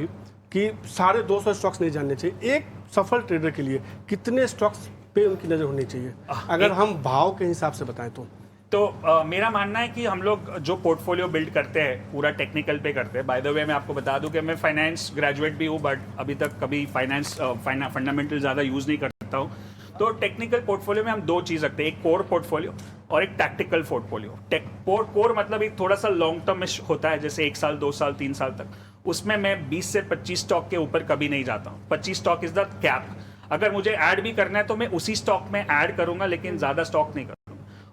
भी कि सारे 200 स्टॉक्स नहीं जानने चाहिए। एक सफल ट्रेडर के लिए कितने स्टॉक्स पे उनकी नज़र होनी चाहिए, अगर हम भाव के हिसाब से बताएं तो मेरा मानना है कि हम लोग जो पोर्टफोलियो बिल्ड करते हैं पूरा टेक्निकल पे करते हैं। बाय द वे मैं आपको बता दूं कि मैं फाइनेंस ग्रेजुएट भी हूं, बट अभी तक कभी फाइनेंस फंडामेंटल ज़्यादा यूज़ नहीं करता हूं। तो टेक्निकल पोर्टफोलियो में हम दो चीज़ रखते हैं, एक कोर पोर्टफोलियो और एक टैक्टिकल पोर्टफोलियो। कोर मतलब एक थोड़ा सा लॉन्ग टर्म होता है, जैसे 1 साल 2 साल 3 साल तक। उसमें मैं 20 से 25 स्टॉक के ऊपर कभी नहीं जाता हूँ। 25 स्टॉक इज द कैप। अगर मुझे ऐड भी करना है तो मैं उसी स्टॉक में ऐड करूंगा, लेकिन ज़्यादा स्टॉक नहीं करूंगा।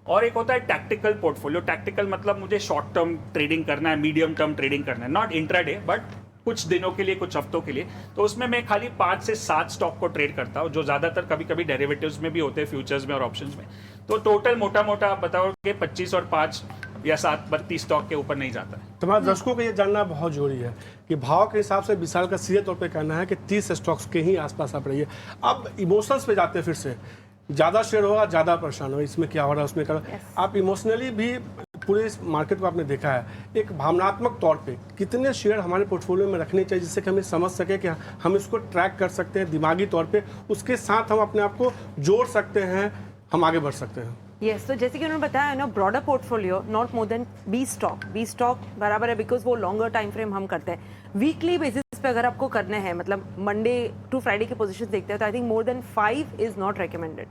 और एक होता है टैक्टिकल पोर्टफोलियो। टैक्टिकल मतलब मुझे शॉर्ट टर्म ट्रेडिंग करना है, मीडियम टर्म ट्रेडिंग करना है, नॉट इंट्राडे बट कुछ दिनों के लिए, कुछ हफ्तों के लिए। तो उसमें मैं खाली 5 से 7 स्टॉक को ट्रेड करता हूँ, जो ज़्यादातर कभी कभी डेरिवेटिव्स में भी होते हैं, फ्यूचर्स में और ऑप्शंस में। तो टोटल मोटा मोटा आप बताओगे 25 और 5 या 7 32 स्टॉक के ऊपर नहीं जाता है। तुम्हारे दर्शकों को ये जानना बहुत जरूरी है कि भाव के हिसाब से विशाल का सीधे तौर पे कहना है कि 30 स्टॉक्स के ही आसपास आप रहिए। अब इमोशंस पे जाते हैं, फिर से ज़्यादा शेयर होगा ज़्यादा परेशान होगा, इसमें क्या हो रहा है उसमें क्या हो रहा है। आप इमोशनली भी पूरे इस मार्केट को आपने देखा है, एक भावनात्मक तौर पे कितने शेयर हमारे पोर्टफोलियो में रखने चाहिए जिससे कि हमें समझ सके कि हम इसको ट्रैक कर सकते हैं दिमागी तौर पे, उसके साथ हम अपने आप को जोड़ सकते हैं, हम आगे बढ़ सकते हैं। यस, तो जैसे कि उन्होंने बताया ना, broader portfolio not more than 20 stock बराबर है, बिकॉज वो लॉन्गर टाइम फ्रेम हम करते हैं। वीकली बेसिस पे अगर आपको करने हैं, मतलब मंडे टू फ्राइडे की पोजीशन देखते हैं, तो I think more than 5 is not recommended.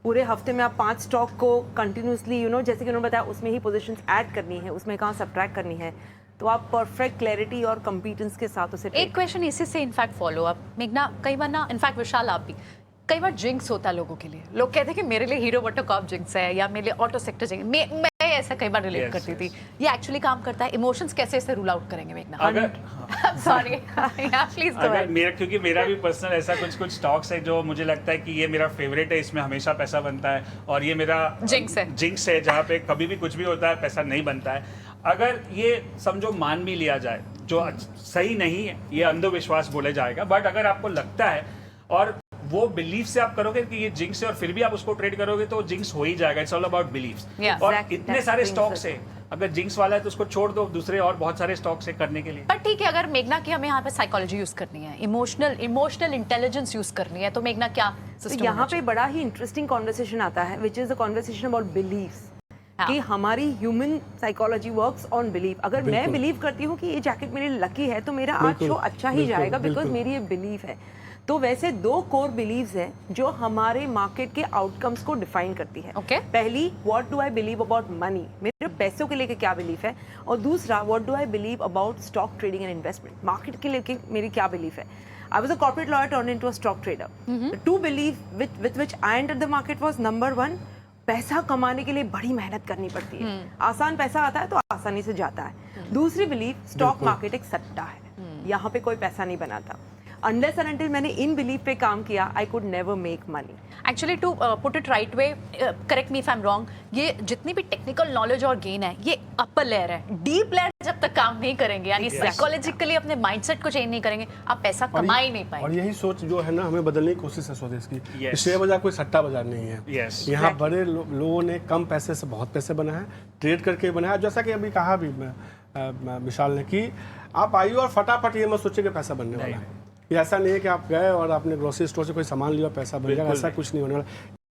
पूरे हफ्ते में आप 5 स्टॉक को कंटिन्यूसली जैसे कि उन्होंने बताया, उसमें ही पोजीशंस ऐड करनी है, उसमें कहाँ सब्ट्रैक्ट करनी है, तो आप परफेक्ट क्लैरिटी और कंपीटेंस के साथ उसे एक क्वेश्चन इसी से इनफैक्ट फॉलो अप, मेघना, कई बार ना, इनफैक्ट विशाल आप भी, कई बार जिंक्स होता है लोगों के लिए। लोग कहते हैं कि मेरे लिए हीरो मोटोकॉर्प जिंक्स है या मेरे लिए ऑटो सेक्टर जिंक्स, मैं ऐसा कई बार रिलेट करती थी। ये एक्चुअली काम करता है? इमोशंस कैसे इसे रूल आउट करेंगे मेघना? अगर सॉरी प्लीज गो अहेड। मेरा, क्योंकि मेरा भी पर्सनल ऐसा कुछ स्टॉक्स है जो मुझे लगता है कि ये मेरा फेवरेट है, इसमें हमेशा पैसा बनता है, और ये मेरा जिंक्स है जहाँ पे कभी भी कुछ भी होता है पैसा नहीं बनता है। अगर ये समझो मान भी लिया जाए, जो सही नहीं है, ये अंधविश्वास बोले जाएगा, बट अगर आपको लगता है और वो बिलीफ से आप करोगे कि ये जिंक्स है और फिर भी आप उसको ट्रेड करोगे, तो जिंक्स हो ही जाएगा। It's all about believes. और इतने सारे स्टॉक्स है, अगर जिंक्स वाला है तो उसको छोड़ दो, दूसरे और बहुत सारे स्टॉक्स है करने के लिए। पर ठीक है, अगर मेघना की हमें यहाँ पे साइकोलॉजी यूज करनी है, इमोशनल इंटेलिजेंस यूज करनी है, तो मेघना क्या सिस्टम? यहाँ पे बड़ा ही इंटरेस्टिंग कॉन्वर्सेशन आता है, which is the conversation about believes, कि हमारी human psychology works on belief. अगर मैं बिलीव करती हूँ कि ये जैकेट मेरे लकी है, तो मेरा आज शो अच्छा ही जाएगा, बिकॉज मेरी ये बिलीफ है। तो वैसे 2 कोर बिलीव्स हैं जो हमारे मार्केट के आउटकम्स को डिफाइन करती है। पहली, what do I believe about money, मेरे पैसों के लेके क्या बिलीफ है, और दूसरा, what do I believe about stock trading and investment, market के लेके मेरी क्या बिलीफ है। I was a corporate lawyer turned into a stock trader. The 2 belief with which I entered the market was, number 1, पैसा कमाने के लिए बड़ी मेहनत करनी पड़ती है, आसान पैसा आता है तो आसानी से जाता है। दूसरी बिलीफ, स्टॉक मार्केट एक सट्टा है, यहाँ पे कोई पैसा नहीं बनाता। Unless and until मैंने इन बिलीफ पे काम किया, I could never make money. Actually to put it right way, correct me if I am wrong, ये जितनी भी टेक्निकल नॉलेज और गेन है, ये अपर लेयर है। डीप लेयर जब तक काम नहीं करेंगे, यानी साइकोलॉजिकली अपने माइंडसेट को चेंज नहीं करेंगे, आप पैसा कमा ही नहीं पाएंगे। और यही सोच जो है ना, हमें बदलने की कोशिश है स्वदेश की। शेयर बाजार कोई सट्टा बाजार नहीं है। यहाँ बड़े लोगों ने कम पैसे से बहुत पैसे बनाए, ट्रेड करके बनाया। जैसा कि अभी कहा भी विशाल ने कि आप आइए और फटाफट ये मत सोचिए कि पैसा बनने वाला है। ये ऐसा नहीं है कि आप गए और आपने ग्रोसरी स्टोर से कोई सामान लिया पैसा बन जाएगा, ऐसा कुछ नहीं होने वाला।